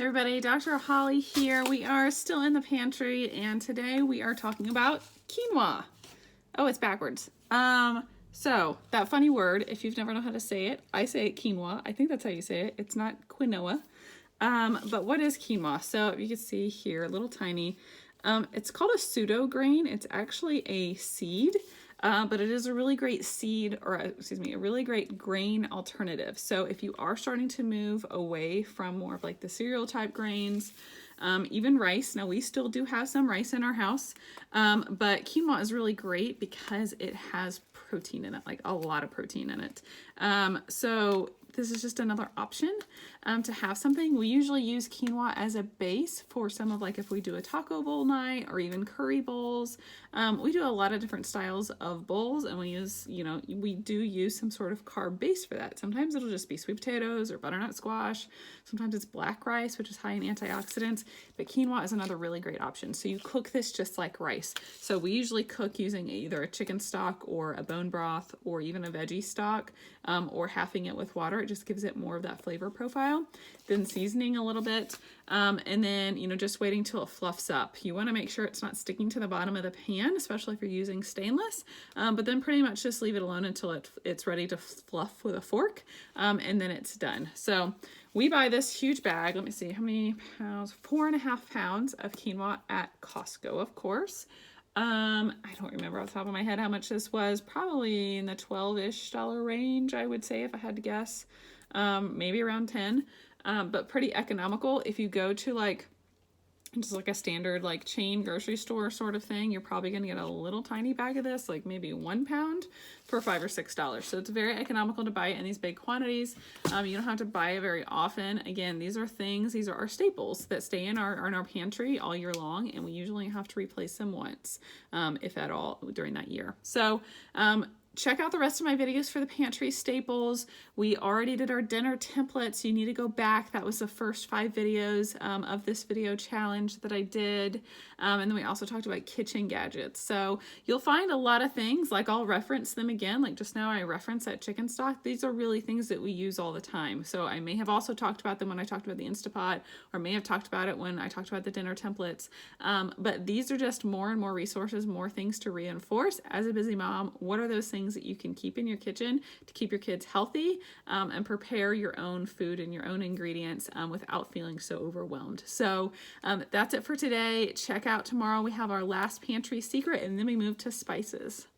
Hey everybody, Dr. Holly here. We are still in the pantry and today we are talking about quinoa. Oh, it's backwards. So that funny word, if you've never known how to say it, I say it quinoa. I think that's how you say it. It's not quinoa. But what is quinoa? So you can see here, a little tiny. It's called a pseudo grain. It's actually a seed. But it is a really great seed, or excuse me, a really great grain alternative. So if you are starting to move away from more of like the cereal type grains, even rice. Now we still do have some rice in our house, but quinoa is really great because it has protein in it, like a lot of protein in it. So this is just another option to have something. We usually use quinoa as a base for some of, like, if we do a taco bowl night or even curry bowls. We do a lot of different styles of bowls, and we use, we do use some sort of carb base for that. Sometimes it'll just be sweet potatoes or butternut squash. Sometimes it's black rice, which is high in antioxidants, but quinoa is another really great option. So you cook this just like rice. So we usually cook using either a chicken stock or a bone broth or even a veggie stock, or halving it with water. It just gives it more of that flavor profile. Then seasoning a little bit, and then, just waiting till it fluffs up. You want to make sure it's not sticking to the bottom of the pan, especially if you're using stainless, but then pretty much just leave it alone until it's ready to fluff with a fork, and then it's done. So we buy this huge bag. Let me see how many pounds, 4.5 pounds of quinoa at Costco, of course. I don't remember off the top of my head how much this was. Probably in the $12-ish range, I would say, if I had to guess. Maybe around 10, but pretty economical. If you go to just like a standard chain grocery store sort of thing, you're probably going to get a little tiny bag of this, like maybe 1 pound for $5 or $6. So it's very economical to buy it in these big quantities. You don't have to buy it very often. Again, these are our staples that stay in our pantry all year long, and we usually have to replace them once, if at all, during that year. So, check out the rest of my videos for the pantry staples. We already did our dinner templates. You need to go back. That was the first 5 videos of this video challenge that I did. And then we also talked about kitchen gadgets. So you'll find a lot of things, like I'll reference them again. Like just now I referenced that chicken stock. These are really things that we use all the time. So I may have also talked about them when I talked about the Instapot, or may have talked about it when I talked about the dinner templates. But these are just more and more resources, more things to reinforce. As a busy mom, what are those things that you can keep in your kitchen to keep your kids healthy, and prepare your own food and your own ingredients without feeling so overwhelmed. So that's it for today. Check out tomorrow. We have our last pantry secret, and then we move to spices.